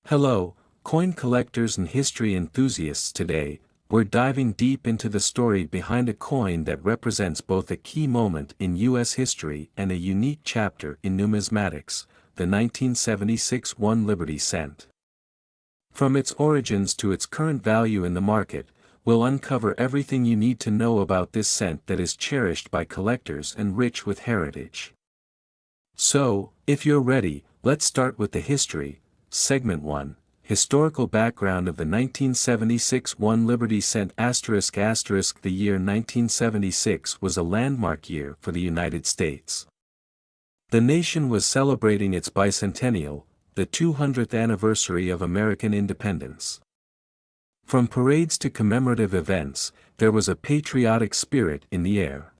Hello, coin collectors and history enthusiasts. Today, we're diving deep into the story behind a coin that represents both a key moment in U.S. history and a unique chapter in numismatics, the 1976 1 Liberty cent. From its origins to its current value in the market, we'll uncover everything you need to know about this cent that is cherished by collectors and rich with heritage. So, if you're ready, let's start with the history. Segment 1, Historical Background of the 1976 1 Liberty cent ***. The year 1976 was a landmark year for the United States. The nation was celebrating its bicentennial, the 200th anniversary of American independence. From parades to commemorative events, there was a patriotic spirit in the air.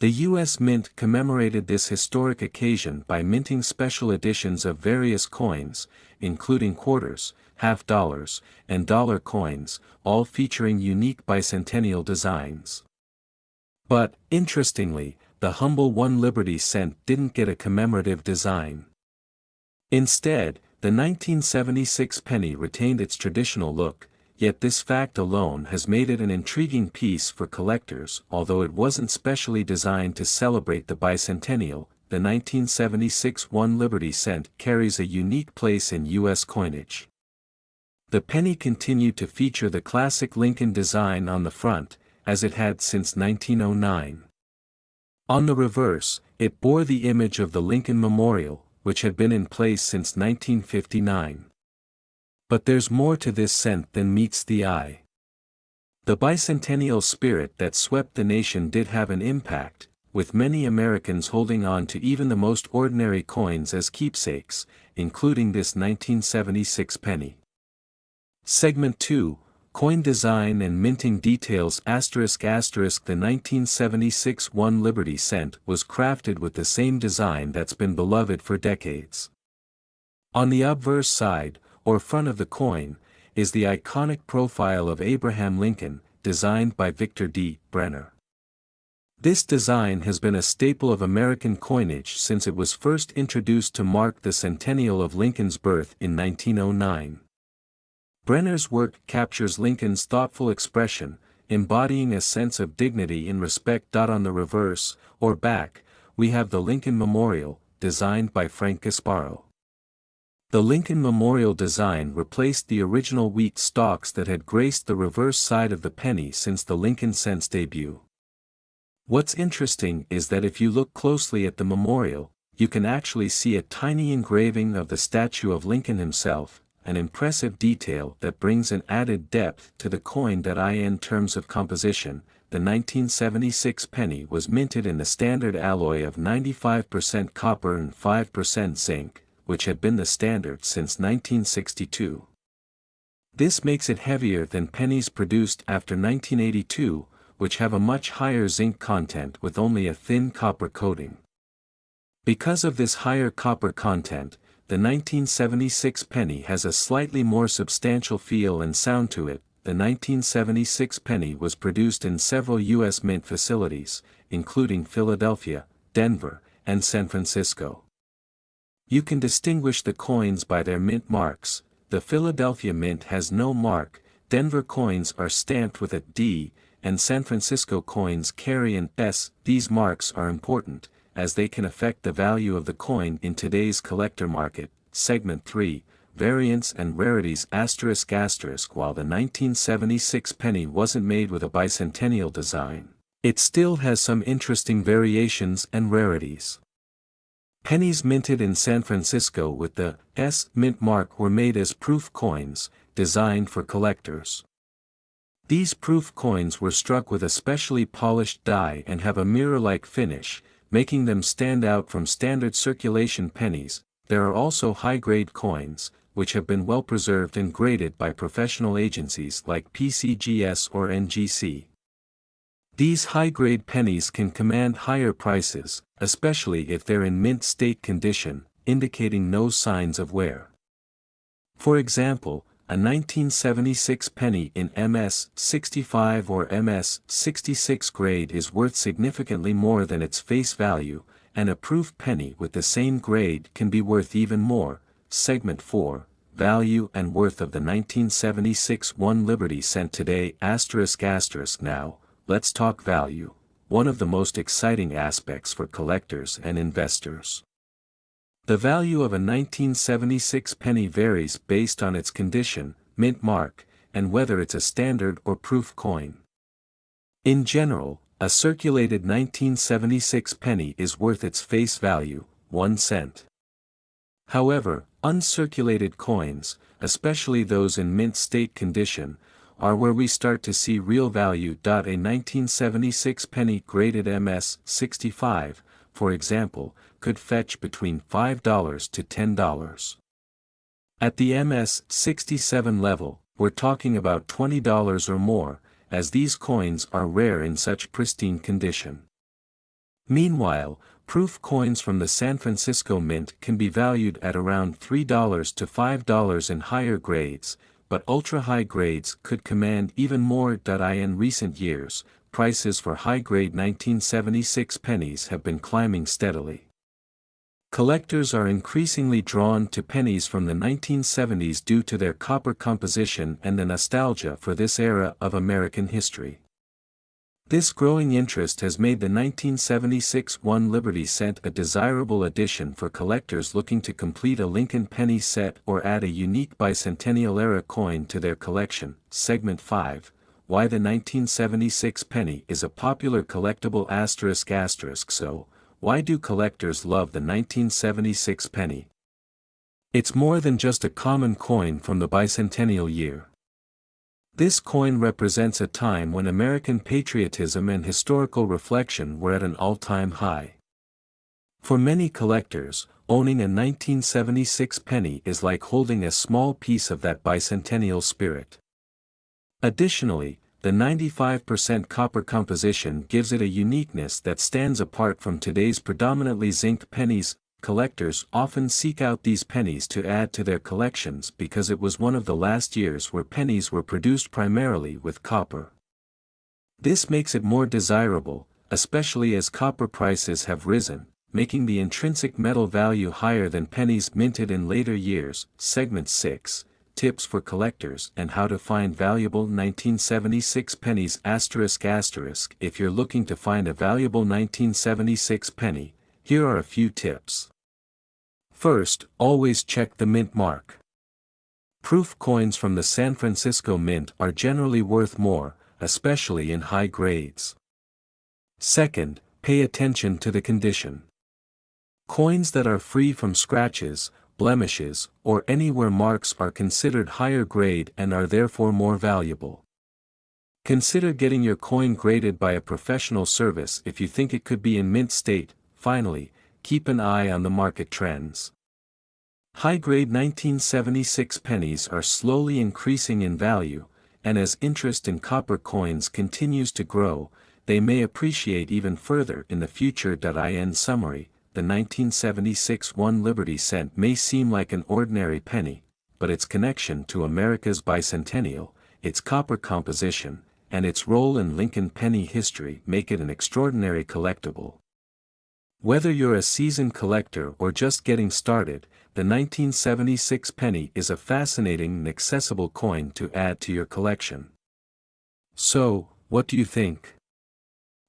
The U.S. Mint commemorated this historic occasion by minting special editions of various coins, including quarters, half dollars, and dollar coins, all featuring unique bicentennial designs. But, interestingly, the humble 1 Liberty cent didn't get a commemorative design. Instead, the 1976 penny retained its traditional look, yet this fact alone has made it an intriguing piece for collectors. Although it wasn't specially designed to celebrate the bicentennial, the 1976 1 Liberty cent carries a unique place in U.S. coinage. The penny continued to feature the classic Lincoln design on the front, as it had since 1909. On the reverse, it bore the image of the Lincoln Memorial, which had been in place since 1959. But there's more to this cent than meets the eye. The bicentennial spirit that swept the nation did have an impact, with many Americans holding on to even the most ordinary coins as keepsakes, including this 1976 penny. Segment 2, Coin Design and Minting Details ***. The 1976 1 Liberty cent was crafted with the same design that's been beloved for decades. On the obverse side, or front of the coin, is the iconic profile of Abraham Lincoln, designed by Victor D. Brenner. This design has been a staple of American coinage since it was first introduced to mark the centennial of Lincoln's birth in 1909. Brenner's work captures Lincoln's thoughtful expression, embodying a sense of dignity and respect. On the reverse, or back, we have the Lincoln Memorial, designed by Frank Gasparo. The Lincoln Memorial design replaced the original wheat stalks that had graced the reverse side of the penny since the Lincoln cent's debut. What's interesting is that if you look closely at the memorial, you can actually see a tiny engraving of the statue of Lincoln himself, an impressive detail that brings an added depth to the coin. In terms of composition, the 1976 penny was minted in the standard alloy of 95% copper and 5% zinc, which had been the standard since 1962. This makes it heavier than pennies produced after 1982, which have a much higher zinc content with only a thin copper coating. Because of this higher copper content, the 1976 penny has a slightly more substantial feel and sound to it. The 1976 penny was produced in several U.S. mint facilities, including Philadelphia, Denver, and San Francisco. You can distinguish the coins by their mint marks. The Philadelphia Mint has no mark, Denver coins are stamped with a D, and San Francisco coins carry an S. These marks are important, as they can affect the value of the coin in today's collector market. Segment 3, Variants and Rarities ***. While the 1976 penny wasn't made with a bicentennial design, it still has some interesting variations and rarities. Pennies minted in San Francisco with the S mint mark were made as proof coins, designed for collectors. These proof coins were struck with a specially polished die and have a mirror-like finish, making them stand out from standard circulation pennies. There are also high-grade coins, which have been well preserved and graded by professional agencies like PCGS or NGC. These high-grade pennies can command higher prices, especially if they're in mint state condition, indicating no signs of wear. For example, a 1976 penny in MS 65 or MS 66 grade is worth significantly more than its face value, and a proof penny with the same grade can be worth even more. Segment 4, value and worth of the 1976 1 Liberty Cent today ***. Now, let's talk value, one of the most exciting aspects for collectors and investors. The value of a 1976 penny varies based on its condition, mint mark, and whether it's a standard or proof coin. In general, a circulated 1976 penny is worth its face value, 1 cent. However, uncirculated coins, especially those in mint state condition, are where we start to see real value. A 1976 penny graded MS-65, for example, could fetch between $5 to $10. At the MS-67 level, we're talking about $20 or more, as these coins are rare in such pristine condition. Meanwhile, proof coins from the San Francisco Mint can be valued at around $3 to $5 in higher grades, but ultra-high grades could command even more. In recent years, prices for high-grade 1976 pennies have been climbing steadily. Collectors are increasingly drawn to pennies from the 1970s due to their copper composition and the nostalgia for this era of American history. This growing interest has made the 1976 1 Liberty Cent a desirable addition for collectors looking to complete a Lincoln penny set or add a unique Bicentennial-era coin to their collection. Segment 5, Why the 1976 penny is a popular collectible ***. So, why do collectors love the 1976 penny? It's more than just a common coin from the bicentennial year. This coin represents a time when American patriotism and historical reflection were at an all-time high. For many collectors, owning a 1976 penny is like holding a small piece of that bicentennial spirit. Additionally, the 95% copper composition gives it a uniqueness that stands apart from today's predominantly zinced pennies. Collectors often seek out these pennies to add to their collections because it was one of the last years where pennies were produced primarily with copper. This makes it more desirable, especially as copper prices have risen, making the intrinsic metal value higher than pennies minted in later years. Segment 6, Tips for collectors and how to find valuable 1976 pennies ***. If you're looking to find a valuable 1976 penny, here are a few tips. First, always check the mint mark. Proof coins from the San Francisco Mint are generally worth more, especially in high grades. Second, pay attention to the condition. Coins that are free from scratches, blemishes, or anywhere marks are considered higher grade and are therefore more valuable. Consider getting your coin graded by a professional service if you think it could be in mint state. Finally, keep an eye on the market trends. High-grade 1976 pennies are slowly increasing in value, and as interest in copper coins continues to grow, they may appreciate even further in the future. In summary, the 1976 1 Liberty Cent may seem like an ordinary penny, but its connection to America's bicentennial, its copper composition, and its role in Lincoln penny history make it an extraordinary collectible. Whether you're a seasoned collector or just getting started, the 1976 penny is a fascinating and accessible coin to add to your collection. So, what do you think?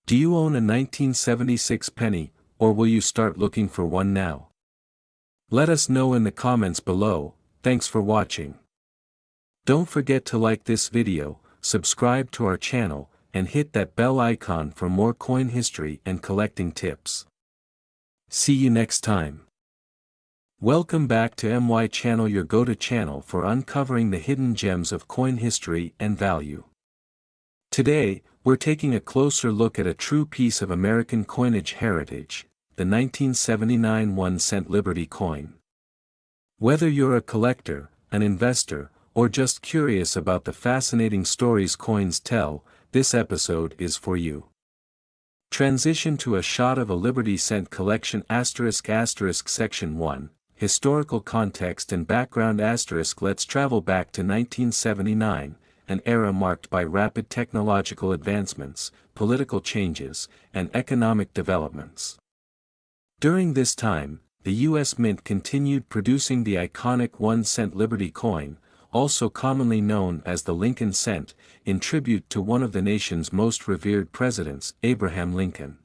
Do you own a 1976 penny, or will you start looking for one now? Let us know in the comments below. Thanks for watching. Don't forget to like this video, subscribe to our channel, and hit that bell icon for more coin history and collecting tips. See you next time. Welcome back to MY Channel, your go-to channel for uncovering the hidden gems of coin history and value. Today, we're taking a closer look at a true piece of American coinage heritage, the 1979 1-cent Liberty coin. Whether you're a collector, an investor, or just curious about the fascinating stories coins tell, this episode is for you. Transition to a shot of a Liberty Cent collection ***. Section 1, Historical Context and Background ***. Let's travel back to 1979, an era marked by rapid technological advancements, political changes, and economic developments. During this time, the U.S. Mint continued producing the iconic 1-cent Liberty coin, also commonly known as the Lincoln cent, in tribute to one of the nation's most revered presidents, Abraham Lincoln.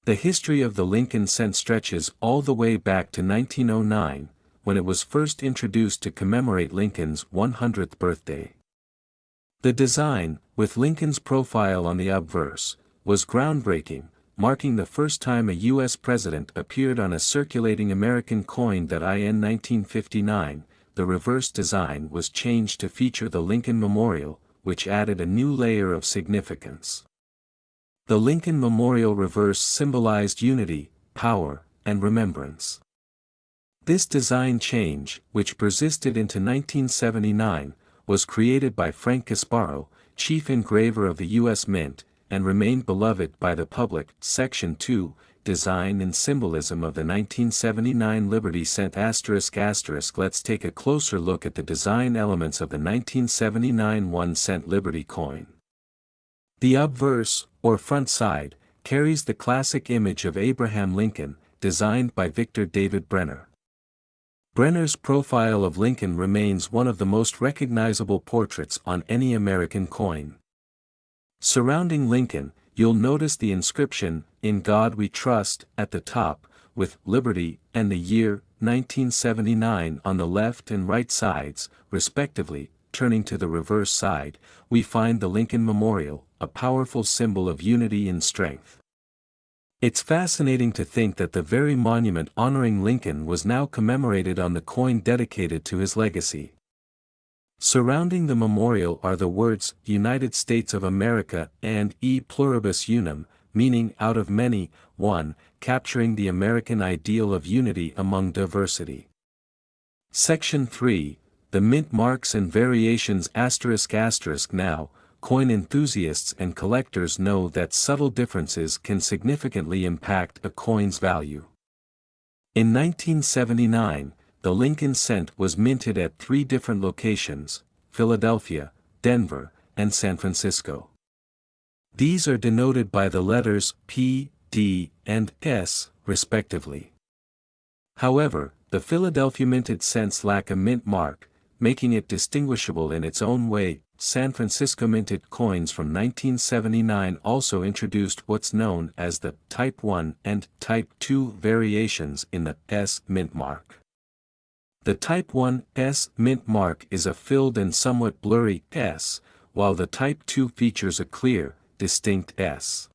The history of the Lincoln cent stretches all the way back to 1909, when it was first introduced to commemorate Lincoln's 100th birthday. The design, with Lincoln's profile on the obverse, was groundbreaking, marking the first time a U.S. president appeared on a circulating American coin. In 1959, the reverse design was changed to feature the Lincoln Memorial, which added a new layer of significance. The Lincoln Memorial reverse symbolized unity, power, and remembrance. This design change, which persisted into 1979, was created by Frank Casparo, chief engraver of the U.S. Mint, and remained beloved by the public. Section 2, Design and Symbolism of the 1979 Liberty Cent ***. Let's take a closer look at the design elements of the 1979 1-cent Liberty coin. The obverse, or front side, carries the classic image of Abraham Lincoln, designed by Victor David Brenner. Brenner's profile of Lincoln remains one of the most recognizable portraits on any American coin. Surrounding Lincoln, you'll notice the inscription, "In God We Trust," at the top, with Liberty and the year 1979 on the left and right sides, respectively. Turning to the reverse side, we find the Lincoln Memorial, a powerful symbol of unity and strength. It's fascinating to think that the very monument honoring Lincoln was now commemorated on the coin dedicated to his legacy. Surrounding the memorial are the words, "United States of America," and "E pluribus unum," meaning "out of many, one," capturing the American ideal of unity among diversity. Section 3, The Mint Marks and Variations ***. Now, coin enthusiasts and collectors know that subtle differences can significantly impact a coin's value. In 1979, the Lincoln cent was minted at 3 different locations: Philadelphia, Denver, and San Francisco. These are denoted by the letters P, D, and S, respectively. However, the Philadelphia minted cents lack a mint mark, making it distinguishable in its own way. San Francisco minted coins from 1979 also introduced what's known as the Type 1 and Type 2 variations in the S mint mark. The Type 1 S mint mark is a filled and somewhat blurry S, while the Type 2 features a clear, distinct S.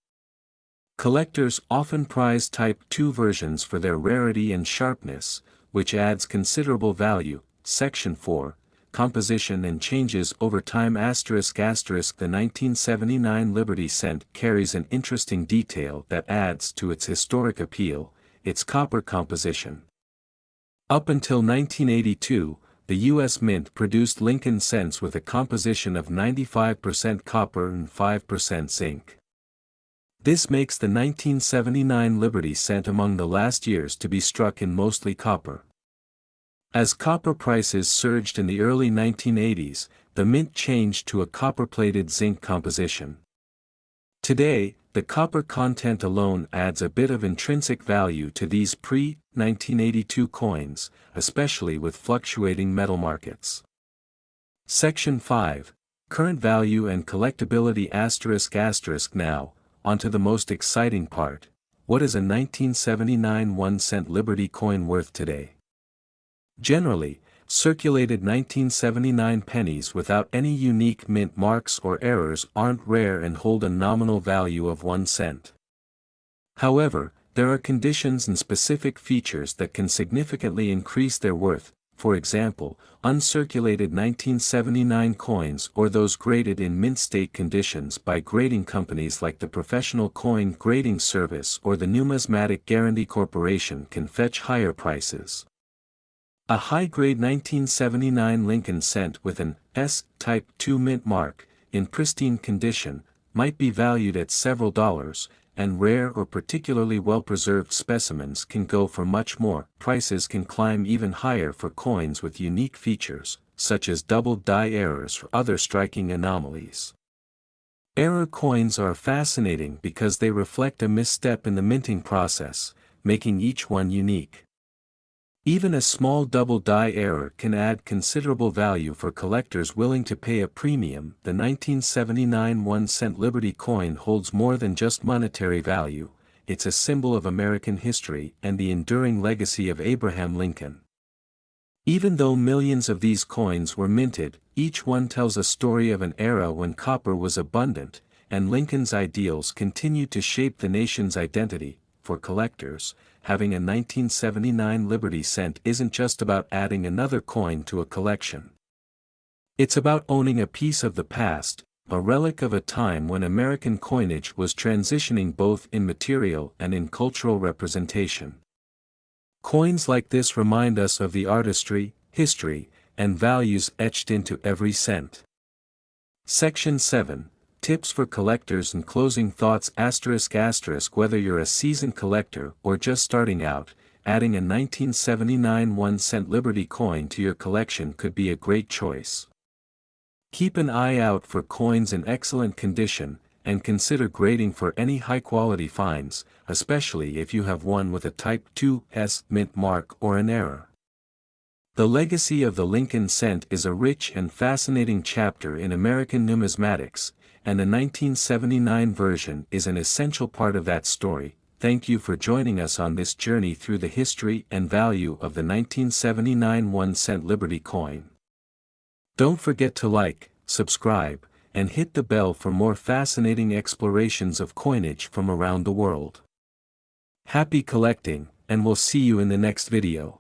Collectors often prize Type 2 versions for their rarity and sharpness, which adds considerable value. Section 4, Composition and Changes over Time ***. The 1979 Liberty cent carries an interesting detail that adds to its historic appeal: its copper composition. Up until 1982, the U.S. Mint produced Lincoln cents with a composition of 95% copper and 5% zinc. This makes the 1979 Liberty cent among the last years to be struck in mostly copper. As copper prices surged in the early 1980s, the mint changed to a copper-plated zinc composition. Today, the copper content alone adds a bit of intrinsic value to these pre-1982 coins, especially with fluctuating metal markets. Section 5, Current Value and Collectability ***. Now, onto the most exciting part: what is a 1979 1-cent Liberty coin worth today? Generally, circulated 1979 pennies without any unique mint marks or errors aren't rare and hold a nominal value of 1 cent. However, there are conditions and specific features that can significantly increase their worth. For example, uncirculated 1979 coins or those graded in mint state conditions by grading companies like the Professional Coin Grading Service or the Numismatic Guarantee Corporation can fetch higher prices. A high-grade 1979 Lincoln cent with an S-Type 2 mint mark, in pristine condition, might be valued at several dollars, and rare or particularly well-preserved specimens can go for much more. Prices can climb even higher for coins with unique features, such as double die errors or other striking anomalies. Error coins are fascinating because they reflect a misstep in the minting process, making each one unique. Even a small double die error can add considerable value for collectors willing to pay a premium. The 1979 1-cent Liberty coin holds more than just monetary value, it's a symbol of American history and the enduring legacy of Abraham Lincoln. Even though millions of these coins were minted, each one tells a story of an era when copper was abundant, and Lincoln's ideals continued to shape the nation's identity. For collectors, having a 1979 Liberty cent isn't just about adding another coin to a collection. It's about owning a piece of the past, a relic of a time when American coinage was transitioning both in material and in cultural representation. Coins like this remind us of the artistry, history, and values etched into every cent. Section 7. Tips for collectors and closing thoughts. Whether you're a seasoned collector or just starting out, adding a 1979 1-cent Liberty coin to your collection could be a great choice. Keep an eye out for coins in excellent condition, and consider grading for any high-quality finds, especially if you have one with a Type 2S mint mark or an error. The legacy of the Lincoln cent is a rich and fascinating chapter in American numismatics, and the 1979 version is an essential part of that story. Thank you for joining us on this journey through the history and value of the 1979 1-cent Liberty coin. Don't forget to like, subscribe, and hit the bell for more fascinating explorations of coinage from around the world. Happy collecting, and we'll see you in the next video.